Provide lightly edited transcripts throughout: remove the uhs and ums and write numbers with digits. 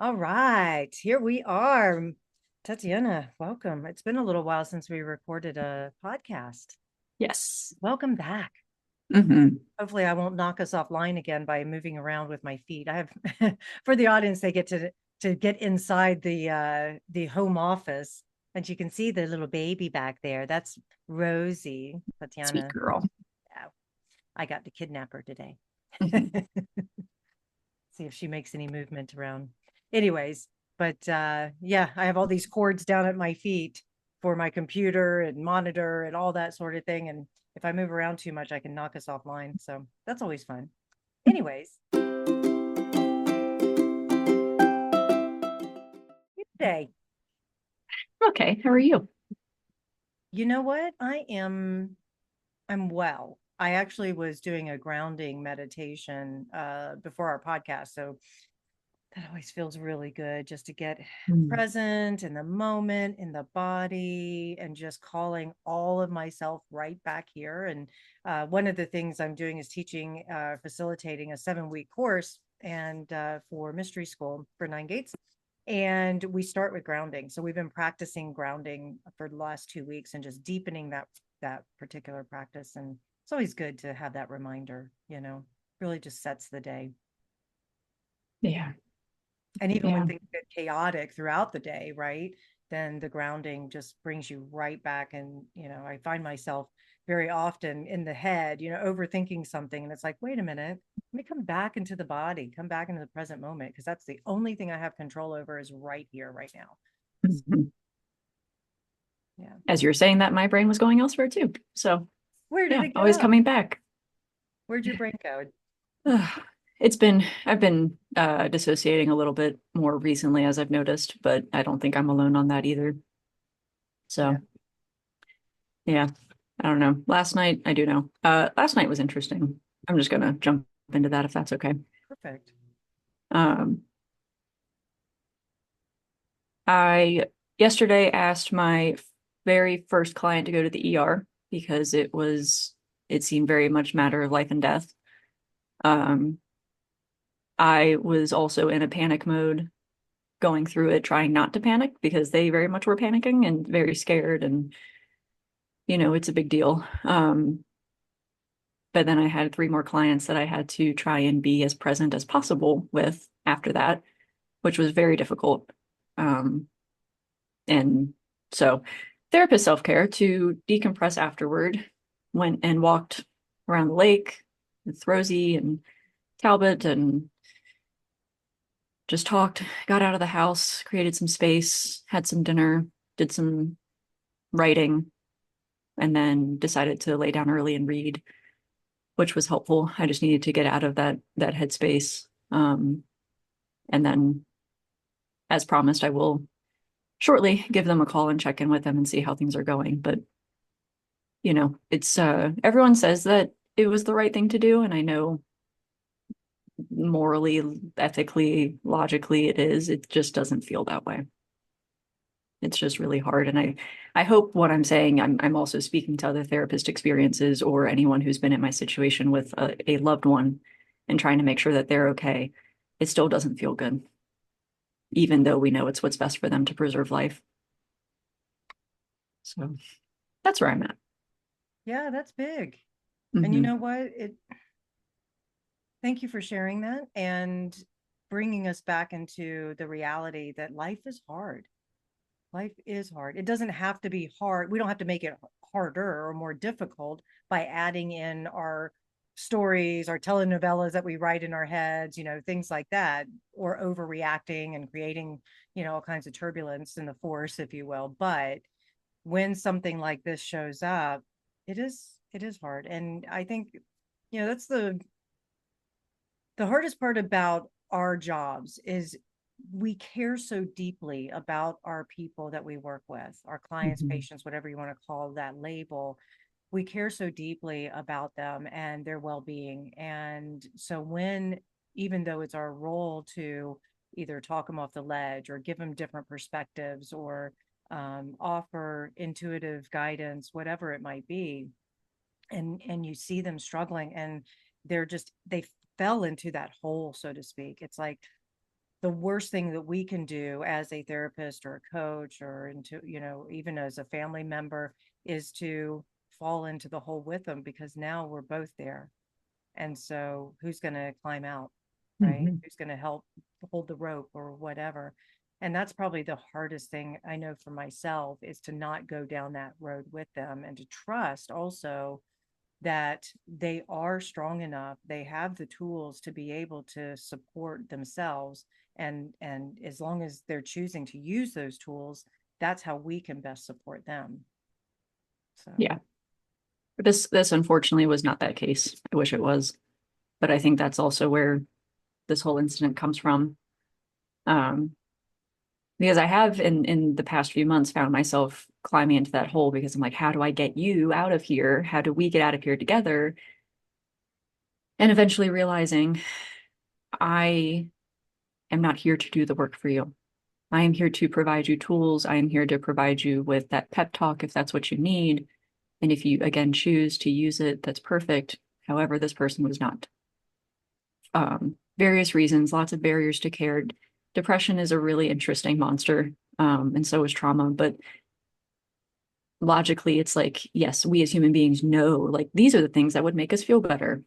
All right, here we are. Tatiana, welcome. It's been a little while since we recorded a podcast. Yes. Welcome back. Hmm. Hopefully, I won't knock us offline again by moving around with my feet. I have for the audience, they get to get inside the home office, and you can see the little baby back there. That's Rosie, Sweet Tatiana. girl. Yeah, I got to kidnap her today. Hmm. See if she makes any movement around. Anyways, but yeah, I have all these cords down at my feet for my computer and monitor and all that sort of thing. And if I move around too much, I can knock us offline. So that's always fun. Anyways, today, Okay, how are you? you know what? I'm well. I actually was doing a grounding meditation before our podcast. So that always feels really good just to get Mm. present in the moment, in the body, and just calling all of myself right back here. And one of the things I'm doing is teaching, facilitating a 7-week course and for mystery school for Nine Gates. And we start with grounding. So we've been practicing grounding for the last 2 weeks and just deepening that particular practice. And it's always good to have that reminder, really just sets the day. Yeah, And even when yeah, things get chaotic throughout the day, right? Then the grounding just brings you right back. And, I find myself very often in the head, overthinking something. And it's like, wait a minute, let me come back into the body, come back into the present moment, because that's the only thing I have control over is right here, right now. Mhm. Yeah. As you were saying that, my brain was going elsewhere too. So Where did yeah, it always go? coming back. Where'd your brain go? Ugh. I've been dissociating a little bit more recently as I've noticed, but I don't think I'm alone on that either. Yeah. So yeah, I don't know. Last night, I do know. Last night was interesting. I'm just gonna jump into that if that's okay. Perfect. Um, I yesterday asked my very first client to go to the ER because it seemed very much matter of life and death. Um, I was also in a panic mode going through it, trying not to panic because they very much were panicking and very scared and it's a big deal. But then I had three more clients that I had to try and be as present as possible with after that, which was very difficult. Um, And so therapist self-care to decompress afterward, went and walked around the lake with Rosie and Talbot and just talked, got out of the house, created some space, had some dinner, did some writing, and then decided to lay down early and read, which was helpful. I just needed to get out of that headspace. And then as promised, I will shortly give them a call and check in with them and see how things are going. But it's everyone says that it was the right thing to do, and I know morally, ethically, logically it is. It just doesn't feel that way. It's just really hard. And I hope what I'm saying, I'm also speaking to other therapist experiences or anyone who's been in my situation with a loved one and trying to make sure that they're okay. It still doesn't feel good, even though we know it's what's best for them to preserve life. So that's where I'm at. Yeah, that's big. And you Hmm. know what? Thank you for sharing that and bringing us back into the reality that life is hard. Life is hard. It doesn't have to be hard. We don't have to make it harder or more difficult by adding in our stories, our telenovelas that we write in our heads, things like that, or overreacting and creating, all kinds of turbulence in the force, if you will. But when something like this shows up, it is hard. And I think, that's the hardest part about our jobs is we care so deeply about our people that we work with, our clients, Hmm. patients, whatever you want to call that label. We care so deeply about them and their well-being. And so even though it's our role to either talk them off the ledge or give them different perspectives or offer intuitive guidance, whatever it might be, and you see them struggling and they fell into that hole, so to speak. It's like the worst thing that we can do as a therapist or a coach or into, even as a family member is to fall into the hole with them, because now we're both there. And so who's going to climb out, right? Mhm. Who's going to help hold the rope or whatever? And that's probably the hardest thing I know for myself, is to not go down that road with them, and to trust also that they are strong enough, they have the tools to be able to support themselves. And as long as they're choosing to use those tools, that's how we can best support them. So Yeah. But this unfortunately was not that case. I wish it was, but I think that's also where this whole incident comes from. Um, because I have in the past few months found myself climbing into that hole because I'm like, how do I get you out of here? How do we get out of here together? And eventually realizing I am not here to do the work for you. I am here to provide you tools. I am here to provide you with that pep talk if that's what you need. And if you again choose to use it, that's perfect. However, this person was not. Various reasons, lots of barriers to care. Depression is a really interesting monster, and so is trauma. But logically, it's like, yes, we as human beings know, like, these are the things that would make us feel better.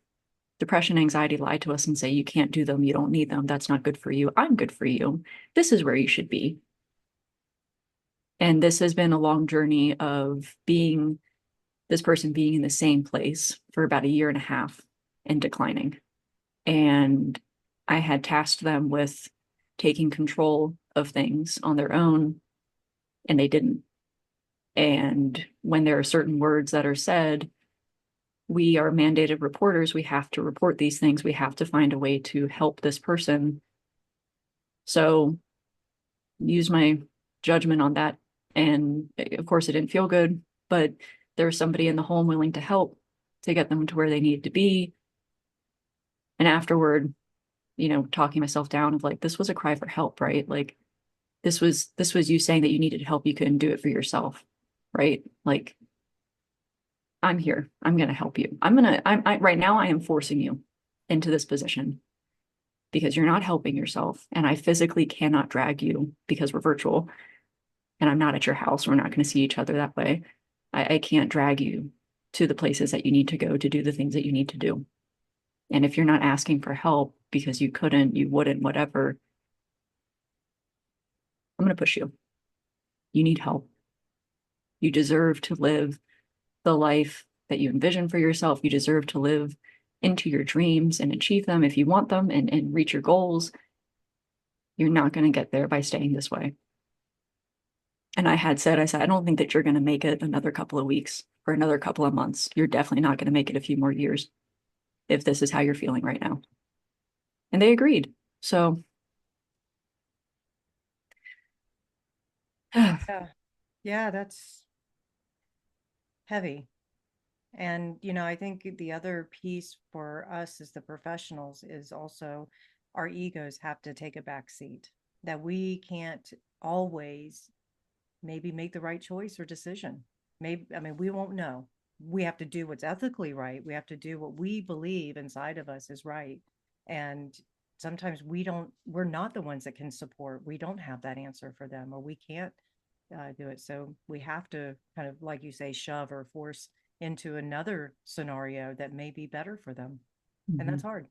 Depression, anxiety lie to us and say, you can't do them, you don't need them, that's not good for you. I'm good for you. This is where you should be. And this has been a long journey of being this person being in the same place for about a year and a half and declining. And I had tasked them with taking control of things on their own, and they didn't. And when there are certain words that are said, we are mandated reporters. We have to report these things. We have to find a way to help this person. So use my judgment on that. And of course, it didn't feel good, but there was somebody in the home willing to help to get them to where they needed to be. And afterward, talking myself down of like, this was a cry for help, right? Like this was you saying that you needed help, you couldn't do it for yourself, right? Like, I'm here. I'm going to help you. Right now I am forcing you into this position because you're not helping yourself. And I physically cannot drag you because we're virtual and I'm not at your house. We're not going to see each other that way. I can't drag you to the places that you need to go to do the things that you need to do. And if you're not asking for help because you couldn't, you wouldn't, whatever, I'm going to push you. You need help. You deserve to live the life that you envision for yourself. You deserve to live into your dreams and achieve them if you want them and reach your goals. You're not going to get there by staying this way. And I said, I don't think that you're going to make it another couple of weeks or another couple of months. You're definitely not going to make it a few more years if this is how you're feeling right now. And they agreed. So, yeah. yeah, yeah, that's heavy. And, I think the other piece for us as the professionals is also our egos have to take a back seat, that we can't always maybe make the right choice or decision. Maybe, I mean, we won't know. We have to do what's ethically right. We have to do what we believe inside of us is right. And sometimes we're not the ones that can support. We don't have that answer for them, or we can't do it. So we have to kind of, like you say, shove or force into another scenario that may be better for them. And Mhm. that's hard.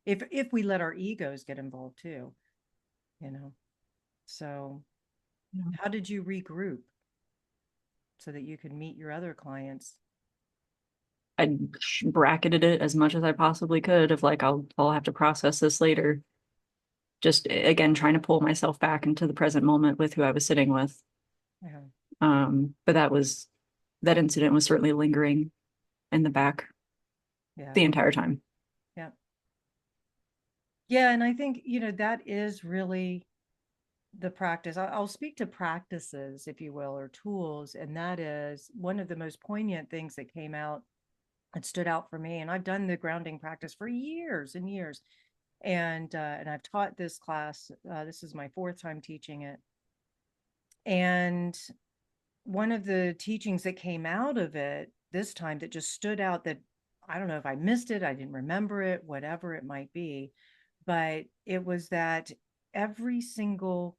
If we let our egos get involved too, you know. So Yeah. how did you regroup so that you could meet your other clients? I bracketed it as much as I possibly could of like, I'll have to process this later. Just again, trying to pull myself back into the present moment with who I was sitting with. Yeah. But that incident was certainly lingering in the back Yeah. the entire time. Yeah. Yeah. And I think, that is really the practice. I'll speak to practices, if you will, or tools. And that is one of the most poignant things that came out and stood out for me. And I've done the grounding practice for years and years. And I've taught this class. This is my fourth time teaching it. And one of the teachings that came out of it this time that just stood out, that I don't know if I missed it, I didn't remember it, whatever it might be, but it was that every single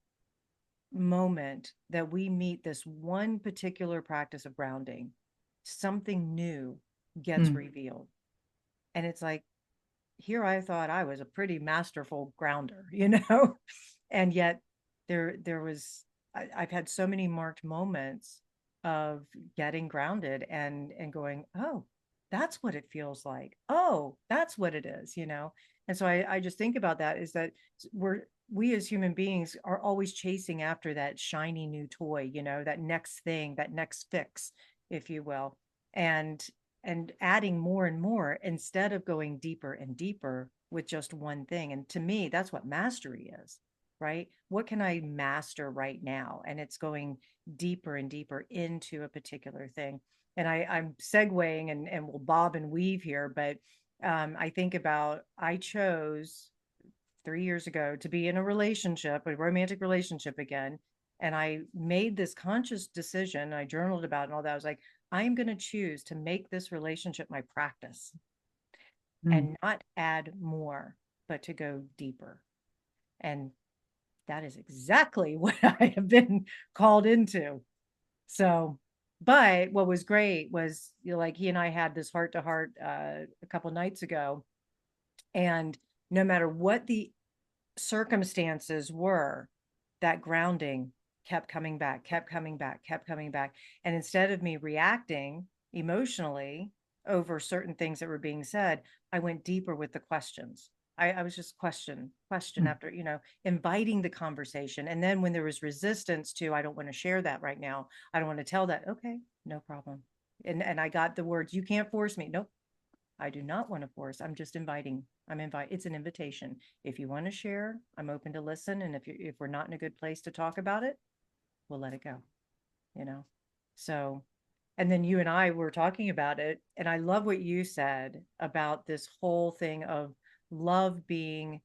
moment that we meet this one particular practice of grounding, something new gets Mm, revealed. And it's like, here I thought I was a pretty masterful grounder, you know? And yet there was I've had so many marked moments of getting grounded and going, oh, that's what it feels like. Oh, that's what it is, you know? And so I just think about that is that we as human beings are always chasing after that shiny new toy, you know, that next thing, that next fix, if you will. And adding more and more instead of going deeper and deeper with just one thing. And to me, that's what mastery is, right? What can I master right now? And it's going deeper and deeper into a particular thing. And I'm segueing and we'll bob and weave here, but I think about I chose 3 years ago to be in a relationship, a romantic relationship again. And I made this conscious decision. I journaled about it and all that. I was like, I'm going to choose to make this relationship my practice mm. and not add more, but to go deeper. And that is exactly what I have been called into. So, but what was great was, you know, like he and I had this heart to heart a couple nights ago. And no matter what the circumstances were, that grounding kept coming back, kept coming back, kept coming back. And instead of me reacting emotionally over certain things that were being said, I went deeper with the questions. I was just question Mm. after, you know, inviting the conversation. And then when there was resistance to, I don't want to share that right now. I don't want to tell that. Okay, no problem. And I got the words, you can't force me. Nope, I do not want to force. I'm just inviting. It's an invitation. If you want to share, I'm open to listen. And if we're not in a good place to talk about it, we'll let it go, you know? So, and then you and I were talking about it. And I love what you said about this whole thing of love being,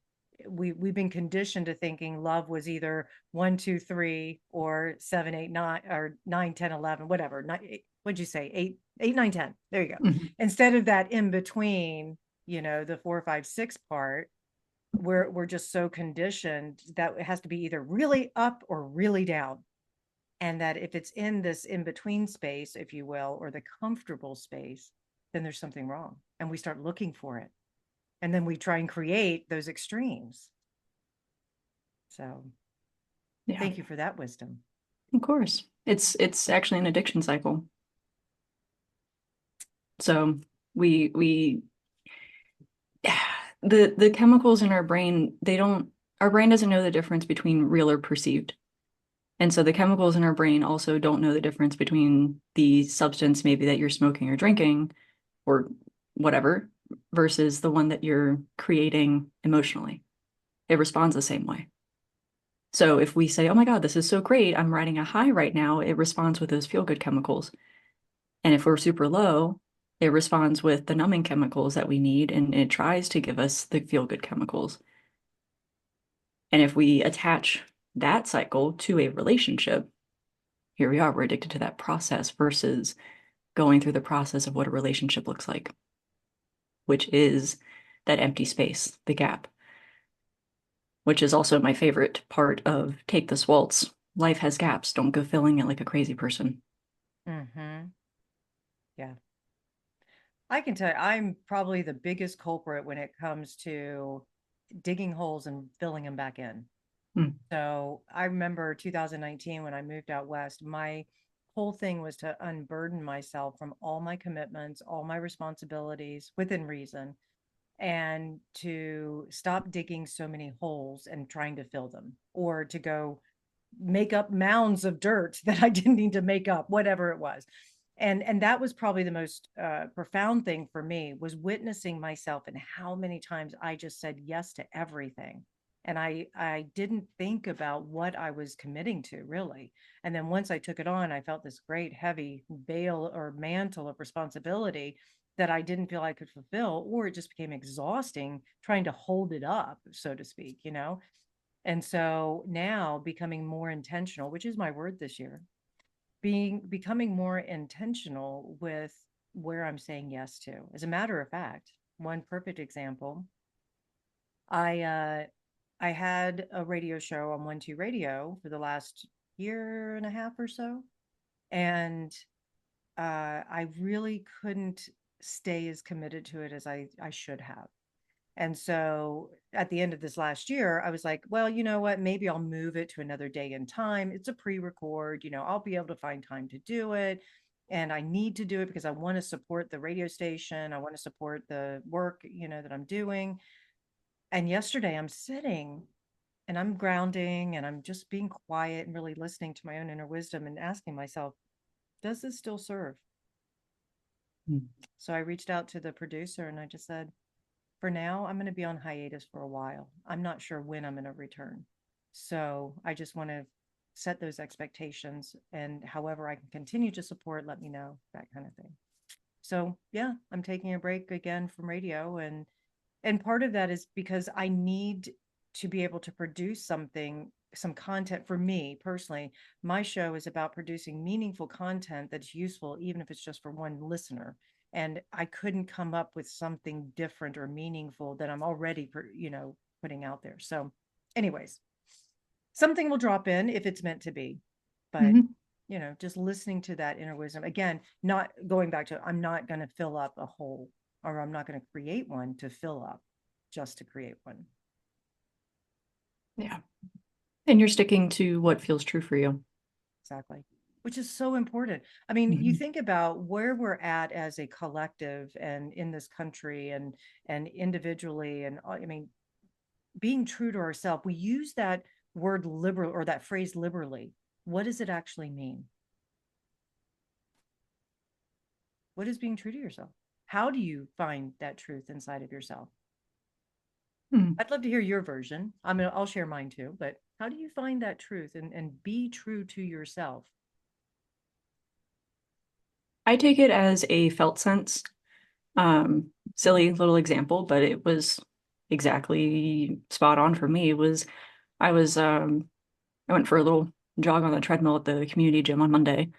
we've been conditioned to thinking love was either 1, 2, 3 or 7, 8, 9 or 9, 10, 11, whatever. What'd you say? 8, 8, 9, 10. There you go. Mhm. Instead of that in between, you know, the 4, 5, 6 part, we're just so conditioned that it has to be either really up or really down. And that if it's in this in between space, if you will, or the comfortable space, then there's something wrong. And we start looking for it. And then we try and create those extremes. So Yeah, thank you for that wisdom. of course. It's actually an addiction cycle. So we the chemicals in our brain, they don't our brain doesn't know the difference between real or perceived. And so the chemicals in our brain also don't know the difference between the substance maybe that you're smoking or drinking or whatever versus the one that you're creating emotionally. It responds the same way. So if we say, "Oh my God, this is so great. I'm riding a high right now," it responds with those feel-good chemicals. And if we're super low, it responds with the numbing chemicals that we need and it tries to give us the feel-good chemicals. And if we attach that cycle to a relationship, here we are, we're addicted to that process versus going through the process of what a relationship looks like, which is that empty space, the gap, which is also my favorite part of Take This Waltz. Life has gaps. Don't go filling it like a crazy person. Mm-hmm. Yeah. I can tell you, I'm probably the biggest culprit when it comes to digging holes and filling them back in. Hmm. So I remember 2019 when I moved out west, my whole thing was to unburden myself from all my commitments, all my responsibilities within reason, and to stop digging so many holes and trying to fill them, or to go make up mounds of dirt that I didn't need to make up, whatever it was. And that was probably the most profound thing for me, was witnessing myself and how many times I just said yes to everything. And I didn't think about what I was committing to really. And then once I took it on, I felt this great heavy veil or mantle of responsibility that I didn't feel I could fulfill, or it just became exhausting trying to hold it up, so to speak, you know? And so now becoming more intentional, which is my word this year, becoming more intentional with where I'm saying yes to. As a matter of fact, one perfect example, I I had a radio show on 1 2 Radio for the last year and a half or so. And I really couldn't stay as committed to it as I should have. And so at the end of this last year, I was like, well, you know what? Maybe I'll move it to another day and time. It's a pre-record, I'll be able to find time to do it. And I need to do it because I want to support the radio station. I want to support the work, that I'm doing. And yesterday I'm sitting and I'm grounding and I'm just being quiet and really listening to my own inner wisdom and asking myself, does this still serve? Mm. So I reached out to the producer and I just said, for now, I'm going to be on hiatus for a while. I'm not sure when I'm going to return. So I just want to set those expectations, and however I can continue to support, let me know, that kind of thing. So yeah, I'm taking a break again from radio, and part of that is because I need to be able to produce something, some content for me personally. My show is about producing meaningful content that's useful, even if it's just for one listener. And I couldn't come up with something different or meaningful that I'm already, putting out there. So, anyways, something will drop in if it's meant to be. But Mhm. just listening to that inner wisdom again, not going back to, I'm not going to fill up a hole, or I'm not going to create one to fill up just to create one. Yeah. And you're sticking to what feels true for you. Exactly. Which is so important. I mean, you Mhm. think about where we're at as a collective and in this country and individually, and I mean, being true to ourselves. We use that word liberal, or that phrase liberally. What does it actually mean? What is being true to yourself? How do you find that truth inside of yourself? Hmm. I'd love to hear your version. I'll share mine too, but how do you find that truth and be true to yourself? I take it as a felt sense. Silly little example, but it was exactly spot on for me. It was I was I went for a little jog on the treadmill at the community gym on Monday,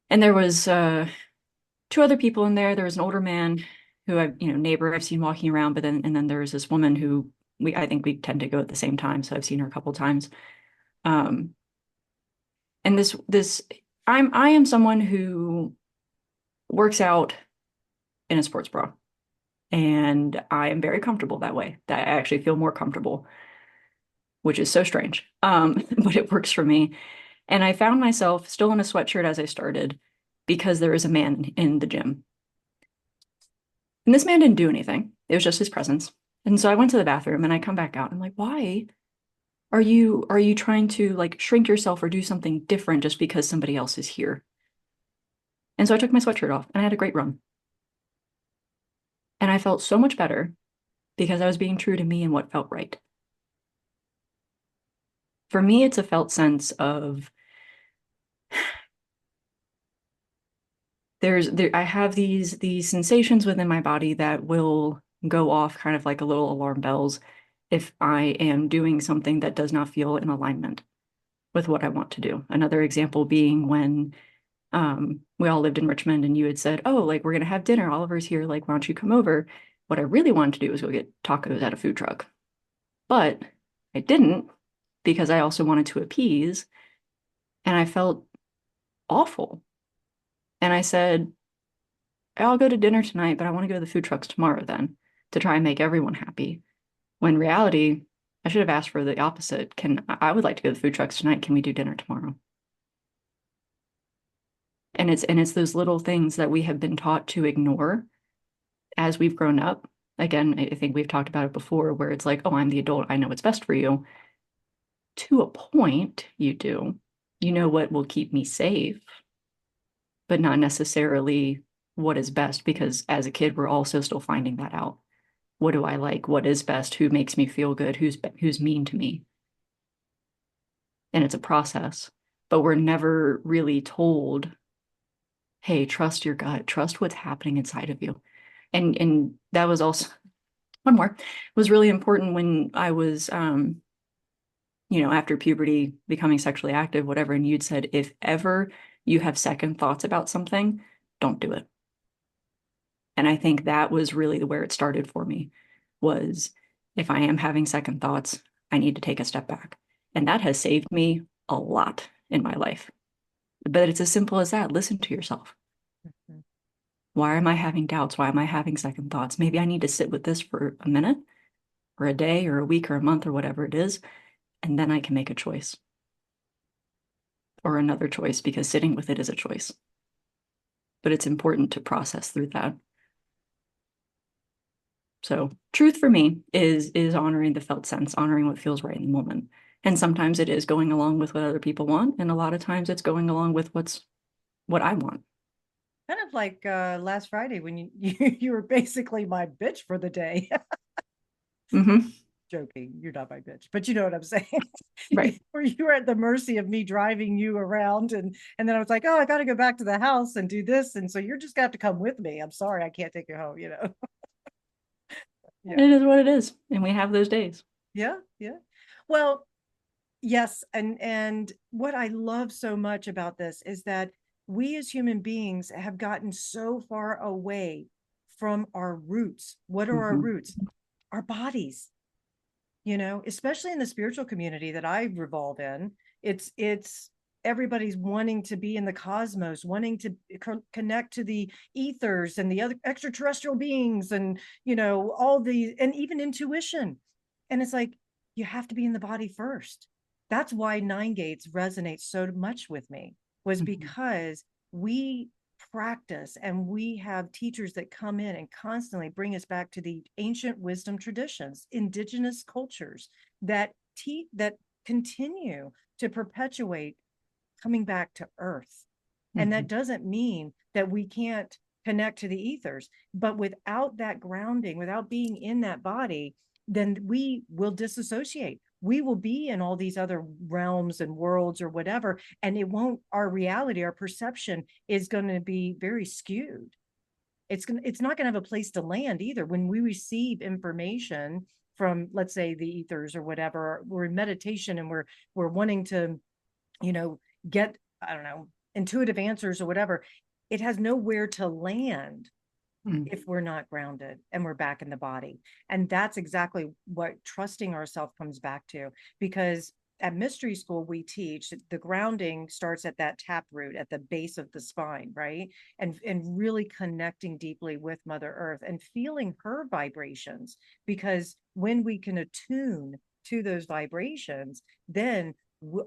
and there was two other people in there. There was an older man who neighbor I've seen walking around, but then there was this woman who I think we tend to go at the same time, so I've seen her a couple times. Um, and this I am someone who works out in a sports bra, and I am very comfortable that way. That I actually feel more comfortable, which is so strange. But it works for me. And I found myself still in a sweatshirt as I started because there was a man in the gym. And this man didn't do anything. It was just his presence. And so I went to the bathroom and I come back out. I'm like, why are you trying to like shrink yourself or do something different just because somebody else is here? And so I took my sweatshirt off and I had a great run. And I felt so much better because I was being true to me and what felt right. For me, it's a felt sense of I have these sensations within my body that will go off kind of like a little alarm bells if I am doing something that does not feel in alignment with what I want to do. Another example being when we all lived in Richmond and you had said, oh, like we're gonna have dinner. Oliver's here. Like, why don't you come over? What I really wanted to do was go get tacos at a food truck. But I didn't because I also wanted to appease and I felt awful. And I said, I'll go to dinner tonight, but I want to go to the food trucks tomorrow then to try and make everyone happy. When in reality, I should have asked for the opposite. I would like to go to the food trucks tonight. Can we do dinner tomorrow? And it's those little things that we have been taught to ignore as we've grown up. Again, I think we've talked about it before where it's like, oh, I'm the adult. I know what's best for you. To a point, you do. You know what will keep me safe, but not necessarily what is best because as a kid, we're also still finding that out. What do I like? What is best? Who makes me feel good? Who's mean to me? And it's a process, but we're never really told, hey, trust your gut, trust what's happening inside of you. And that was also one more was really important when I was after puberty, becoming sexually active, whatever, and you'd said if ever you have second thoughts about something, don't do it. And I think that was really where it started for me was If I am having second thoughts, I need to take a step back. And that has saved me a lot in my life. But it's as simple as that. Listen to yourself. Mhm. Why am I having doubts? Why am I having second thoughts? Maybe I need to sit with this for a minute or a day or a week or a month or whatever it is, and then I can make a choice or another choice because sitting with it is a choice. But it's important to process through that. So truth for me is honoring the felt sense, honoring what feels right in the moment. And sometimes it is going along with what other people want, and a lot of times it's going along with what I want. Kind of like last Friday when you were basically my bitch for the day. Hmm. Joking, you're not my bitch, but you know what I'm saying. Right. Where you were at the mercy of me driving you around, and then I was like, oh, I got to go back to the house and do this, and so you're just gonna have to come with me. I'm sorry, I can't take you home. Yeah, It is what it is. And we have those days. yeah, yeah. Well, yes, and what I love so much about this is that we as human beings have gotten so far away from our roots. What are our Hmm. roots? Our bodies, especially in the spiritual community that I revolve in. It's everybody's wanting to be in the cosmos, wanting to connect to the ethers and the other extraterrestrial beings, and all the, and even intuition. And it's like, you have to be in the body first. That's why Nine Gates resonates so much with me, was Hmm. because we practice and we have teachers that come in and constantly bring us back to the ancient wisdom traditions, indigenous cultures that continue to perpetuate coming back to earth. And that Hmm. doesn't mean that we can't connect to the ethers, but without that grounding, without being in that body, then we will disassociate. We will be in all these other realms and worlds or whatever, and it won't, our reality, our perception is going to be very skewed. It's not going to have a place to land either. When we receive information from, let's say, the ethers or whatever, we're in meditation and we're wanting to, you know, get, I don't know, intuitive answers or whatever, it has nowhere to land Hmm. if we're not grounded and we're back in the body. And that's exactly what trusting ourselves comes back to. Because at mystery school, we teach the grounding starts at that tap root at the base of the spine, right? And really connecting deeply with Mother Earth and feeling her vibrations. Because when we can attune to those vibrations, then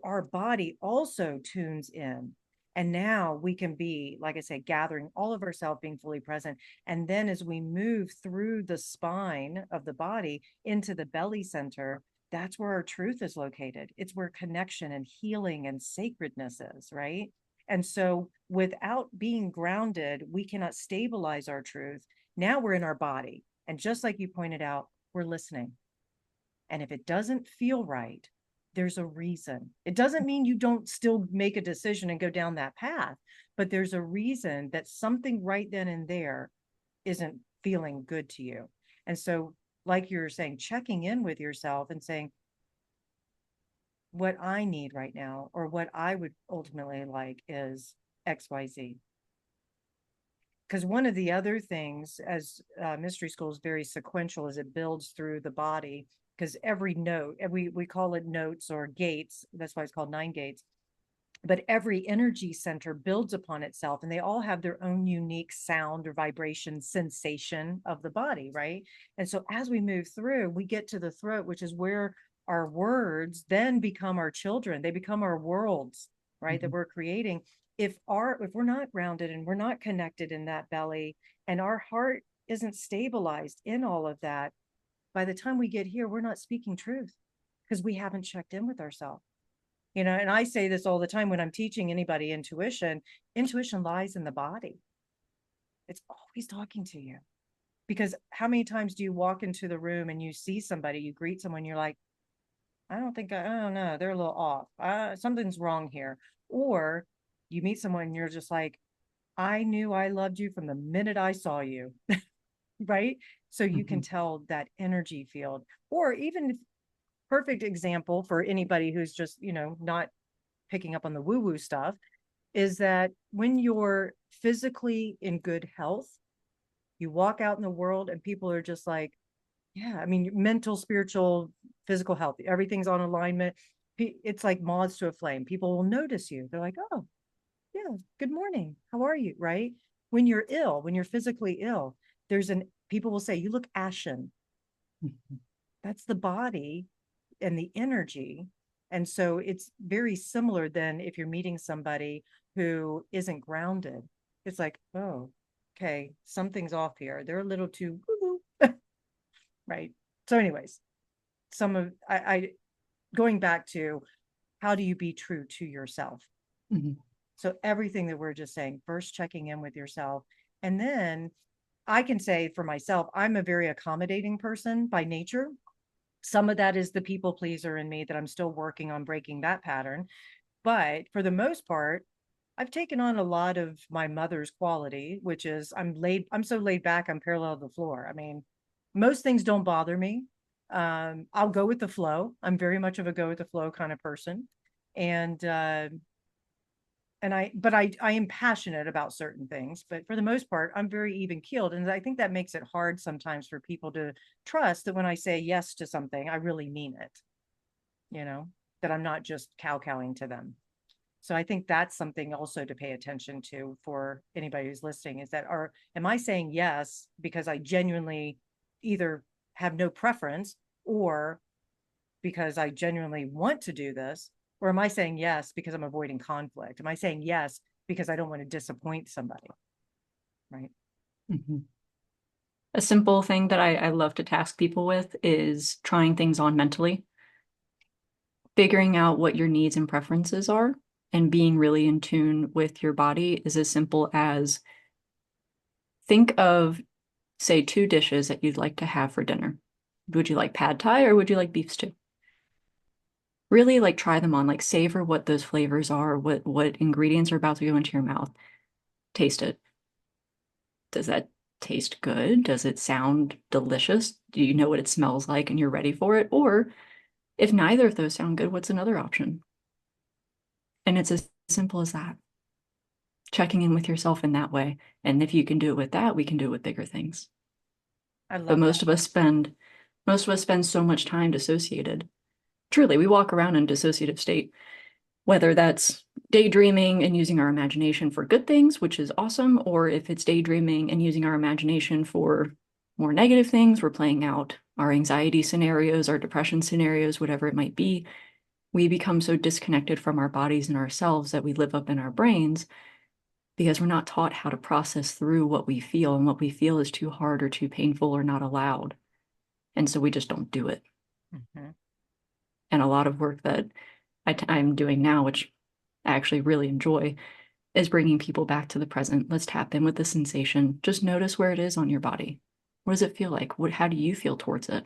our body also tunes in. And now we can be, like I said, gathering all of ourselves, being fully present. And then as we move through the spine of the body into the belly center, that's where our truth is located. It's where connection and healing and sacredness is, right? And so without being grounded, we cannot stabilize our truth. Now we're in our body. And just like you pointed out, we're listening. And if it doesn't feel right, there's a reason. It doesn't mean you don't still make a decision and go down that path, but there's a reason that something right then and there isn't feeling good to you. And so, like you're saying, checking in with yourself and saying, what I need right now, or what I would ultimately like is XYZ. Because one of the other things, as mystery school is very sequential as it builds through the body, because every note, we call it notes or gates. That's why it's called nine gates. But every energy center builds upon itself, and they all have their own unique sound or vibration sensation of the body, right? And so as we move through, we get to the throat, which is where our words then become our children. They become our worlds, right? That Hmm. we're creating. If we're not grounded and we're not connected in that belly, and our heart isn't stabilized in all of that, by the time we get here, we're not speaking truth because we haven't checked in with ourselves. And I say this all the time when I'm teaching anybody intuition. Intuition lies in the body. It's always talking to you. Because how many times do you walk into the room and you see somebody, you greet someone, you're like, I don't know, they're a little off. Something's wrong here. Or you meet someone and you're just like, I knew I loved you from the minute I saw you, right? So you can Hmm. tell that energy field. Or even, perfect example for anybody who's just, not picking up on the woo woo stuff, is that when you're physically in good health, you walk out in the world and people are just like, Yeah, I mean, mental, spiritual, physical health, everything's on alignment. It's like moths to a flame. People will notice you. They're like, oh, yeah, good morning. How are you? Right? When you're ill, when you're physically ill, people will say, you look ashen. That's the body and the energy. And so it's very similar than if you're meeting somebody who isn't grounded. It's like, oh, okay, something's off here. They're a little too woo-woo. Right. So, anyways, I going back to how do you be true to yourself? Mhm. So everything that we're just saying, first checking in with yourself. And then I can say for myself, I'm a very accommodating person by nature. Some of that is the people pleaser in me that I'm still working on breaking that pattern. But for the most part, I've taken on a lot of my mother's quality, which is I'm so laid back, I'm parallel to the floor. I mean, most things don't bother me. I'll go with the flow. I'm very much of a go with the flow kind of person. And I am passionate about certain things, but for the most part, I'm very even keeled. And I think that makes it hard sometimes for people to trust that when I say yes to something, I really mean it, you know, that I'm not just kowtowing to them. So I think that's something also to pay attention to for anybody who's listening is that am I saying yes because I genuinely either have no preference or because I genuinely want to do this? Or am I saying yes because I'm avoiding conflict? Am I saying yes because I don't want to disappoint somebody? Right. Mhm. A simple thing that I love to task people with is trying things on mentally, figuring out what your needs and preferences are, and being really in tune with your body is as simple as think of, say, two dishes that you'd like to have for dinner. Would you like pad thai or would you like beef stew? Really like try them on, like savor what those flavors are, what ingredients are about to go into your mouth. Taste it. Does that taste good? Does it sound delicious? Do you know what it smells like and you're ready for it? Or if neither of those sound good, what's another option? And it's as simple as that. Checking in with yourself in that way. And if you can do it with that, we can do it with bigger things. I But love that. most of us spend so much time dissociated. Truly, we walk around in a dissociative state, whether that's daydreaming and using our imagination for good things, which is awesome, or if it's daydreaming and using our imagination for more negative things, we're playing out our anxiety scenarios, our depression scenarios, whatever it might be. We become so disconnected from our bodies and ourselves that we live up in our brains because we're not taught how to process through what we feel, and what we feel is too hard or too painful or not allowed. And so we just don't do it. Mm-hmm. And a lot of work that I'm doing now, which I actually really enjoy, is bringing people back to the present. Let's tap in with the sensation. Just notice where it is on your body. What does it feel like? How do you feel towards it?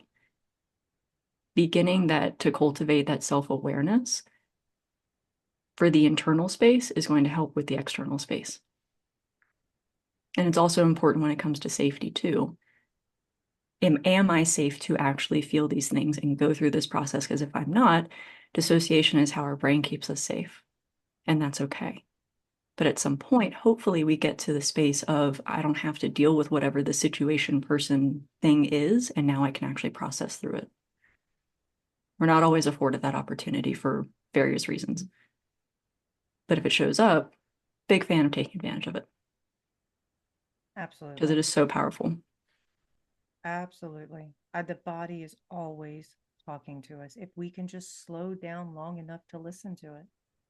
Beginning that to cultivate that self-awareness for the internal space is going to help with the external space. And it's also important when it comes to safety too. Am I safe to actually feel these things and go through this process? Because if I'm not, dissociation is how our brain keeps us safe. And that's okay. But at some point, hopefully, we get to the space of I don't have to deal with whatever the situation, person, thing is, and now I can actually process through it. We're not always afforded that opportunity for various reasons. But if it shows up, big fan of taking advantage of it because it Absolutely. is so powerful. Absolutely. The body is always talking to us if we can just slow down long enough to listen to it.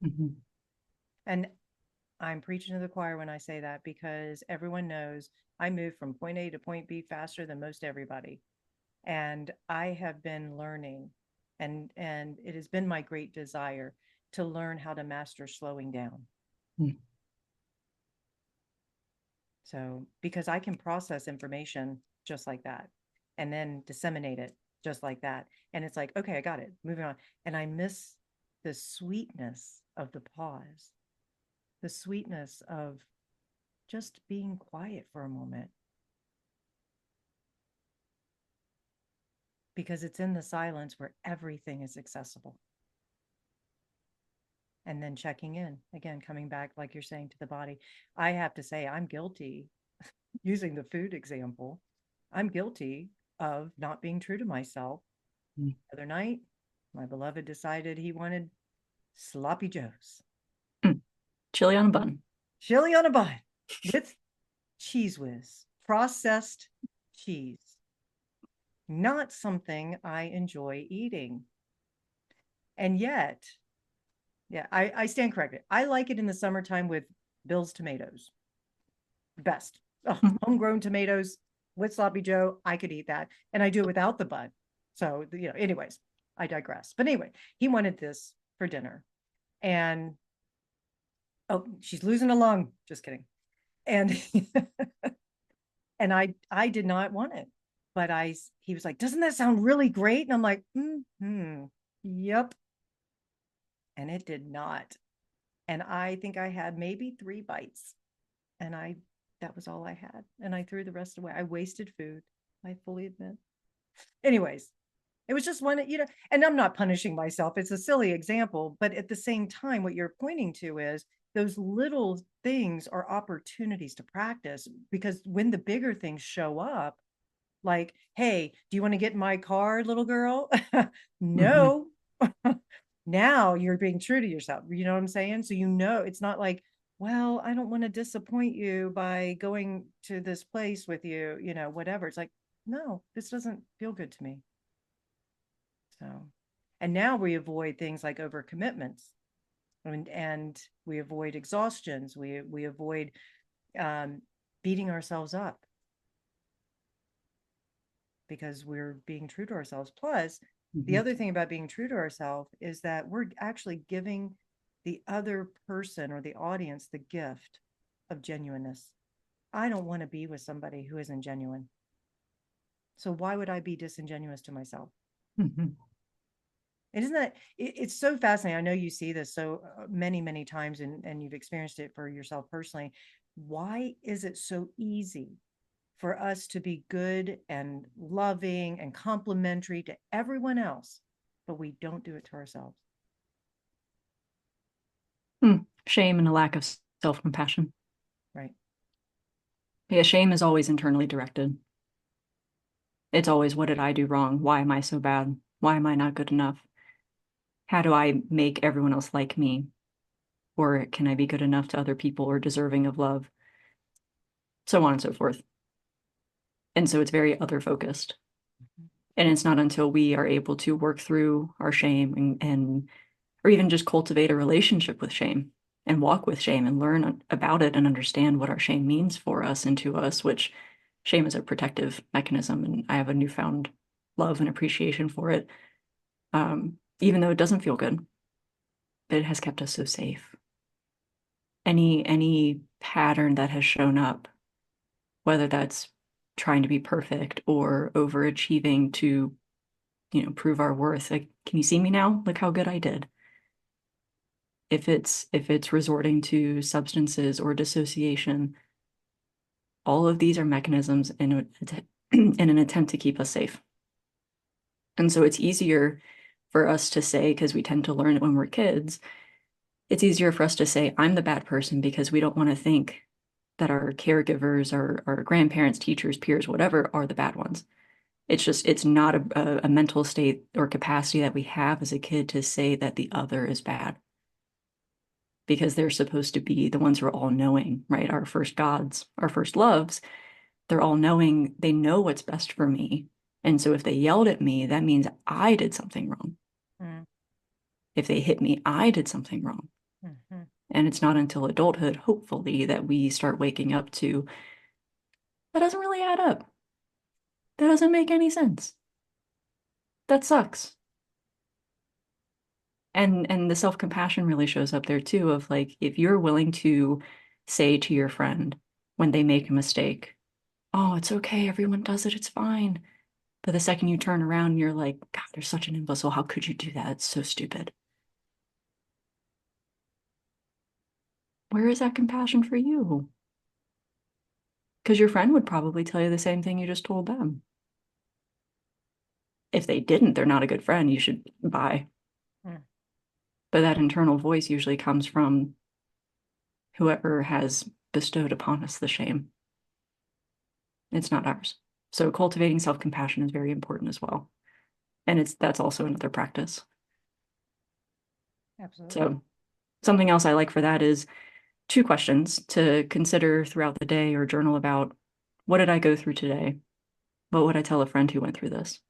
Mhm. And I'm preaching to the choir when I say that because everyone knows I move from point A to point B faster than most everybody. And I have been learning and it has been my great desire to learn how to master slowing down. Mm. So, because I can process information just like that and then disseminate it just like that. And it's like, okay, I got it, moving on. And I miss the sweetness of the pause, the sweetness of just being quiet for a moment because it's in the silence where everything is accessible. And then checking in again, coming back, like you're saying, to the body. I have to say, I'm guilty using the food example. I'm guilty of not being true to myself. Mm. The other night, my beloved decided he wanted sloppy joes, Mm. Chili on a bun. chili on a bun with cheese whiz, processed cheese. Not something I enjoy eating. And yet, yeah, I stand corrected. I like it in the summertime with Bill's tomatoes. Best. Oh, Mm. homegrown tomatoes with sloppy Joe. I could eat that. And I do it without the bun. So, anyways, I digress. But anyway, he wanted this for dinner. And oh, she's losing a lung. Just kidding. And and I did not want it. But he was like, doesn't that sound really great? And I'm like, yep. And it did not. And I think I had maybe 3 bites. And that was all I had. And I threw the rest away. I wasted food. I fully admit. Anyways, it was just one, and I'm not punishing myself. It's a silly example, but at the same time, what you're pointing to is those little things are opportunities to practice, because when the bigger things show up, like, hey, do you want to get in my car, little girl? Mhm. No. Now you're being true to yourself. You know what I'm saying? So, it's not like, well, I don't want to disappoint you by going to this place with you, whatever. It's like, no, this doesn't feel good to me. So, and now we avoid things like overcommitments, and we avoid exhaustions. We avoid um, beating ourselves up because we're being true to ourselves. Plus, the Mhm. other thing about being true to ourselves is that we're actually giving the other person or the audience the gift of genuineness. I don't want to be with somebody who isn't genuine. So why would I be disingenuous to myself? Mhm. And isn't that it's so fascinating? I know you see this so many, many times, and you've experienced it for yourself personally. Why is it so easy for us to be good and loving and complimentary to everyone else, but we don't do it to ourselves? Shame and a lack of self-compassion. Right. Yeah, shame is always internally directed. It's always, what did I do wrong? Why am I so bad? Why am I not good enough? How do I make everyone else like me? Or can I be good enough to other people or deserving of love? So on and so forth. And so it's very other focused. And it's not until we are able to work through our shame and or even just cultivate a relationship with shame and walk with shame and learn about it and understand what our shame means for us and to us, which shame is a protective mechanism. And I have a newfound love and appreciation for it. Even though it doesn't feel good, but it has kept us so safe. Any pattern that has shown up, whether that's trying to be perfect or overachieving to, prove our worth. Like, can you see me now? Look how good I did. If it's resorting to substances or dissociation, all of these are mechanisms in an attempt to keep us safe. And so it's easier for us to say, because we tend to learn it when we're kids, it's easier for us to say, I'm the bad person, because we don't want to think that our caregivers, our grandparents, teachers, peers, whatever, are the bad ones. It's not a mental state or capacity that we have as a kid to say that the other is bad, because they're supposed to be the ones who are all knowing, right? Our first gods, our first loves, they're all knowing, they know what's best for me. And so if they yelled at me, that means I did something wrong. Mm-hmm. If they hit me, I did something wrong. Mm-hmm. And it's not until adulthood, hopefully, that we start waking up to that doesn't really add up. That doesn't make any sense. That sucks. And the self-compassion really shows up there too, of like, if you're willing to say to your friend when they make a mistake, oh, it's okay, everyone does it, it's fine. But the second you turn around, you're like, God, they're such an imbecile. How could you do that? It's so stupid. Where is that compassion for you? Because your friend would probably tell you the same thing you just told them. If they didn't, they're not a good friend. You should bye. Mm. But that internal voice usually comes from whoever has bestowed upon us the shame. It's not ours. So cultivating self-compassion is very important as well. And that's also another practice. Absolutely. So something else I like for that is two questions to consider throughout the day or journal about: what did I go through today? What would I tell a friend who went through this?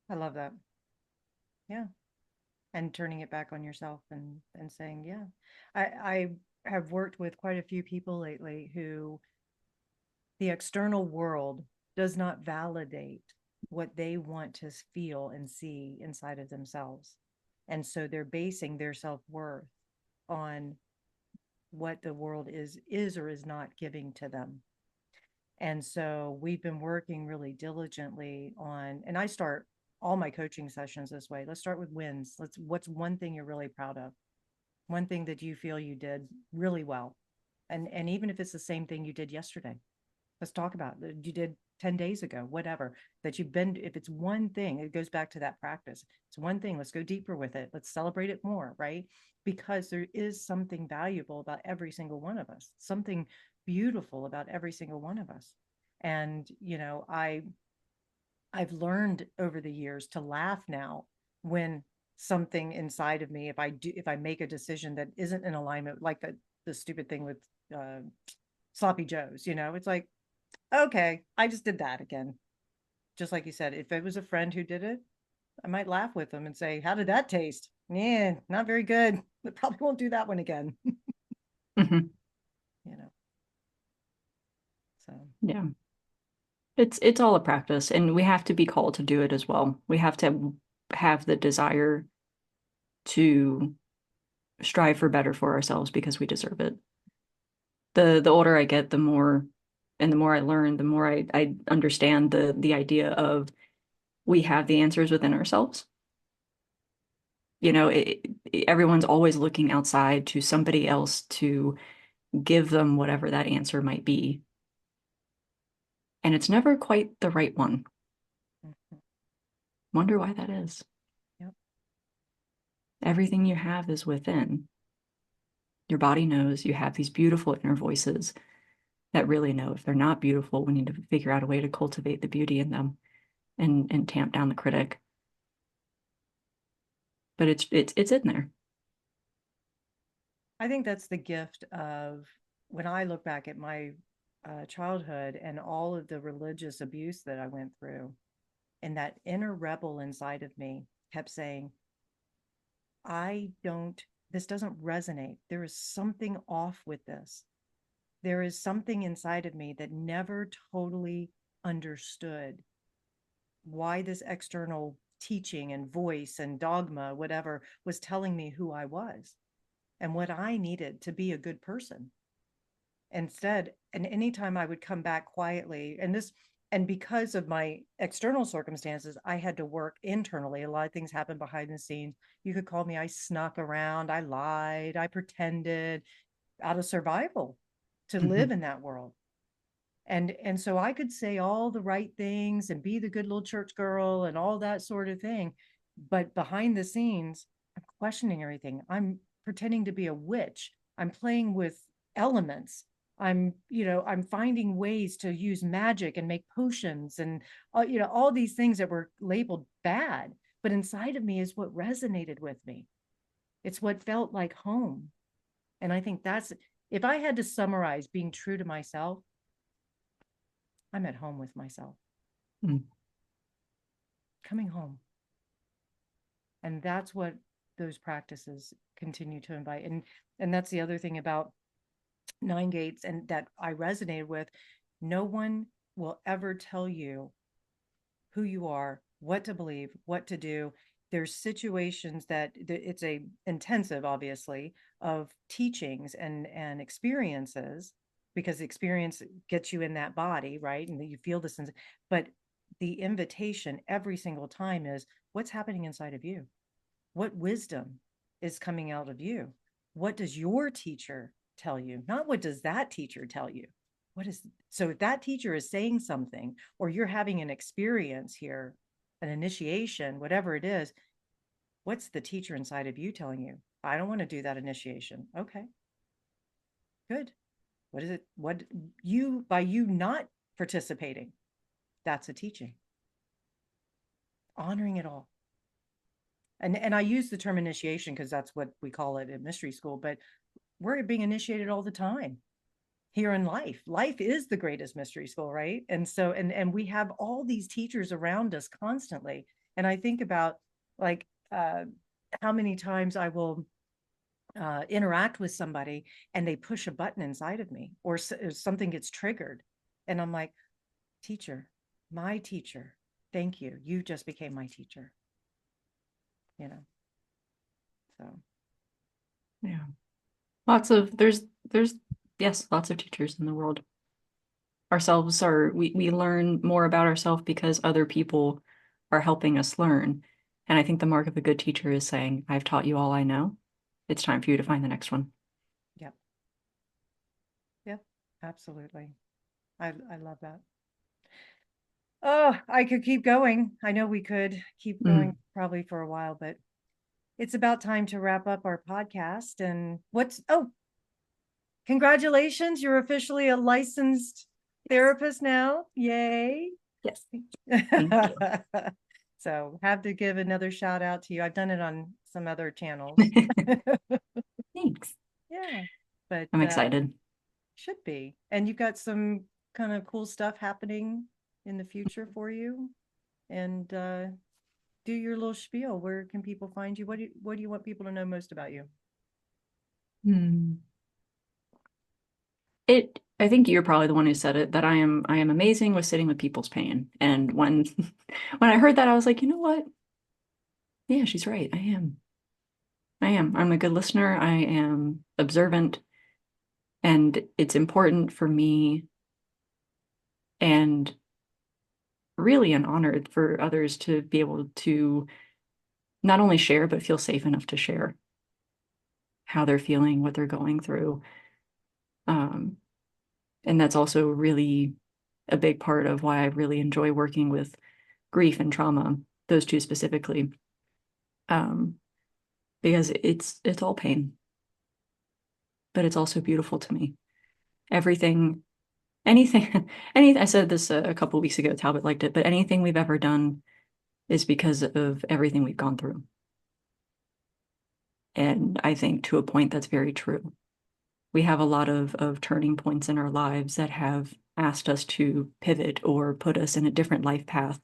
I love that. Yeah. And turning it back on yourself and saying, yeah. I have worked with quite a few people lately who the external world does not validate what they want to feel and see inside of themselves. And so they're basing their self-worth on what the world is or is not giving to them. And so we've been working really diligently on, and I start all my coaching sessions this way. Let's start with wins. What's one thing you're really proud of? One thing that you feel you did really well. And even if it's the same thing you did yesterday, let's talk about it. You did 10 days ago, whatever, that you've been, if it's one thing, it goes back to that practice. It's one thing. Let's go deeper with it. Let's celebrate it more, right? Because there is something valuable about every single one of us, something beautiful about every single one of us. And, I've learned over the years to laugh now when something inside of me, if I make a decision that isn't in alignment, like the stupid thing with uh, sloppy joes, it's like, okay, I just did that again. Just like you said, if it was a friend who did it, I might laugh with them and say, how did that taste? Yeah, not very good. I probably won't do that one again. Mhm. you know so Yeah. It's all a practice, and we have to be called to do it as well. We have to have the desire to strive for better for ourselves because we deserve it. The older I get, the more I learn, the more I understand the idea of we have the answers within ourselves. Everyone's always looking outside to somebody else to give them whatever that answer might be. And it's never quite the right one. mhm. Wonder why that is. Yep. Everything you have is within. Your body knows. You have these beautiful inner voices that really know. If they're not beautiful, we need to figure out a way to cultivate the beauty in them and tamp down the critic. But it's in there. I think that's the gift of when I look back at my childhood and all of the religious abuse that I went through, and that inner rebel inside of me kept saying, this doesn't resonate. There is something off with this. There is something inside of me that never totally understood why this external teaching and voice and dogma, whatever, was telling me who I was and what I needed to be a good person. Instead, and anytime I would come back quietly, and because of my external circumstances, I had to work internally. A lot of things happened behind the scenes. You could call me, I snuck around, I lied, I pretended out of survival to live Mhm. in that world. And so I could say all the right things and be the good little church girl and all that sort of thing, but behind the scenes I'm questioning everything. I'm pretending to be a witch. I'm playing with elements. I'm finding ways to use magic and make potions and all these things that were labeled bad, but inside of me is what resonated with me. It's what felt like home. And I think that's, if I had to summarize being true to myself, I'm at home with myself, Mm. coming home. And that's what those practices continue to invite. And that's the other thing about Nine Gates and that I resonated with. No one will ever tell you who you are, what to believe, what to do. There's situations that it's a intensive, obviously, of teachings and experiences, because the experience gets you in that body, right? And you feel this, but the invitation every single time is what's happening inside of you? What wisdom is coming out of you? What does your teacher tell you? Not what does that teacher tell you? What is so if that teacher is saying something or you're having an experience here, an initiation, whatever it is, what's the teacher inside of you telling you? I don't want to do that initiation. Okay, good. What is it? What you, by you not participating, that's a teaching, honoring it all. And I use the term initiation because that's what we call it in mystery school, but we're being initiated all the time here in life. Life is the greatest mystery school, right? And so, and we have all these teachers around us constantly. And I think about like how many times I will interact with somebody and they push a button inside of me, or something gets triggered, and I'm like, teacher, my teacher, thank you, you just became my teacher, you know. So Yeah. Lots of there's yes, lots of teachers in the world. Ourselves are we learn more about ourselves because other people are helping us learn. And I think the mark of a good teacher is saying, I've taught you all I know. It's time for you to find the next one. yep, yep, absolutely. I love that. Oh, I could keep going. I know we could keep going Mm. probably for a while, but it's about time to wrap up our podcast. And what's, oh, congratulations, you're officially a licensed therapist now. Yay. Yes. Thank So have to give another shout out to you. I've done it on some other channels. you. Thanks. Yeah, but I'm excited. should be. And you've got some kind of cool stuff happening in the future for you. And do your little spiel. Where can people find you? What do you want people to know most about you? Hmm. I think you're probably the one who said it, that I am amazing with sitting with people's pain. And when when I heard that, I was like, you know what? Yeah, she's right. I am. I am. I'm a good listener. I am observant. And it's important for me and really an honor for others to be able to not only share, but feel safe enough to share how they're feeling, what they're going through. Um, and that's also really a big part of why I really enjoy working with grief and trauma, those two specifically, um, because it's all pain, but it's also beautiful to me. Everything, anything, I said this a couple weeks ago. Talbot liked it, but anything we've ever done is because of everything we've gone through. And I think to a point that's very true. We have a lot of turning points in our lives that have asked us to pivot or put us in a different life path,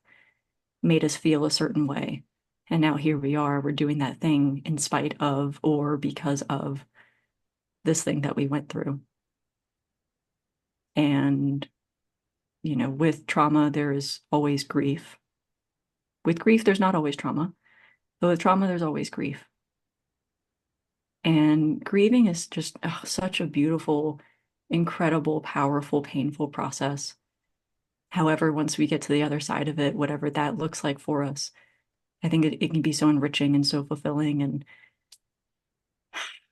made us feel a certain way. And now here we are, we're doing that thing in spite of or because of this thing that we went through. And, with trauma, there is always grief. With grief, there's not always trauma, but with trauma, there's always grief. And grieving is just such a beautiful, incredible, powerful, painful process. However, once we get to the other side of it, whatever that looks like for us, I think it can be so enriching and so fulfilling. And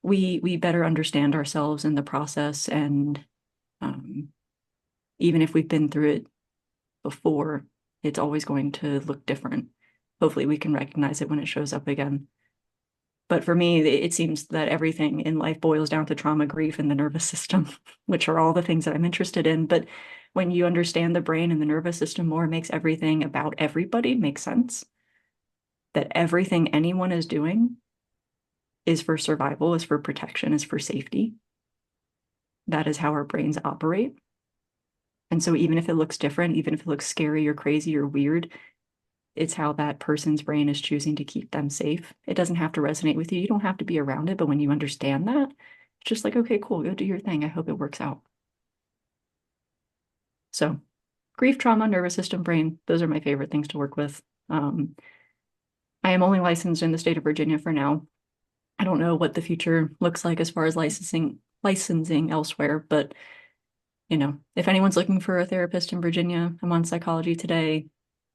we better understand ourselves in the process. And um, even if we've been through it before, it's always going to look different. Hopefully, we can recognize it when it shows up again. But for me, it seems that everything in life boils down to trauma, grief, and the nervous system, which are all the things that I'm interested in. But when you understand the brain and the nervous system more, it makes everything about everybody make sense. That everything anyone is doing is for survival, is for protection, is for safety. That is how our brains operate. And so even if it looks different, even if it looks scary or crazy or weird, it's how that person's brain is choosing to keep them safe. It doesn't have to resonate with you. You don't have to be around it. But when you understand that, it's just like, okay, cool, go do your thing. I hope it works out. So grief, trauma, nervous system, brain, those are my favorite things to work with. I am only licensed in the state of Virginia for now. I don't know what the future looks like as far as licensing elsewhere, but if anyone's looking for a therapist in Virginia, I'm on Psychology Today.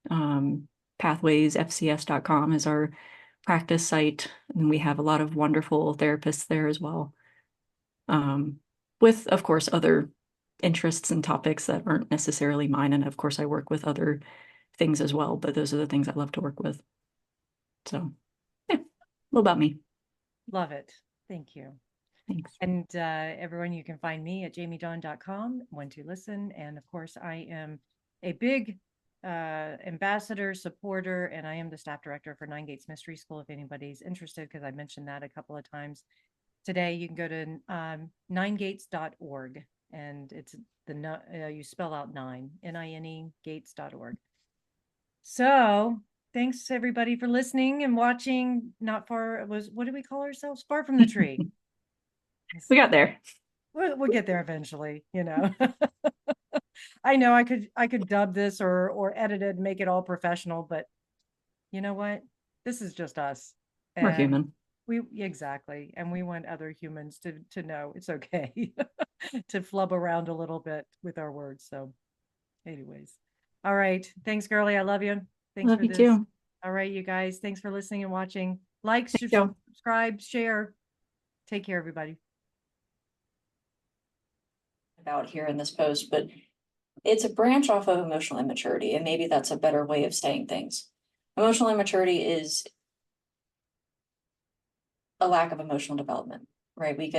Pathwaysfcs.com is our practice site, and we have a lot of wonderful therapists there as well. With, of course, other interests and topics that aren't necessarily mine. And of course, I work with other things as well, but those are the things I love to work with. So, yeah, a little about me. Love it. Thank you. Thanks. And everyone, you can find me at jamiedawn.com when to listen. And of course, I am a big ambassador, supporter, and I am the staff director for Nine Gates Mystery School. If anybody's interested, because I mentioned that a couple of times today, you can go to ninegates.org, and it's you spell out nine, N-I-N-E, gates.org. So thanks everybody for listening and watching. Not far was, what do we call ourselves? Far from the tree. We got there. We'll get there eventually, you know. I know I could dub this or edit it and make it all professional, but you know what? This is just us. We're And human. we exactly. And we want other humans to know it's okay to flub around a little bit with our words. So anyways. All right. Thanks, girly. I love you. Thanks Love for you this. too. All right, you guys. Thanks for listening and watching. Like, Thank you. subscribe, share. Take care, everybody. About here in this post, but it's a branch off of emotional immaturity, and maybe that's a better way of saying things. Emotional immaturity is a lack of emotional development, right? We get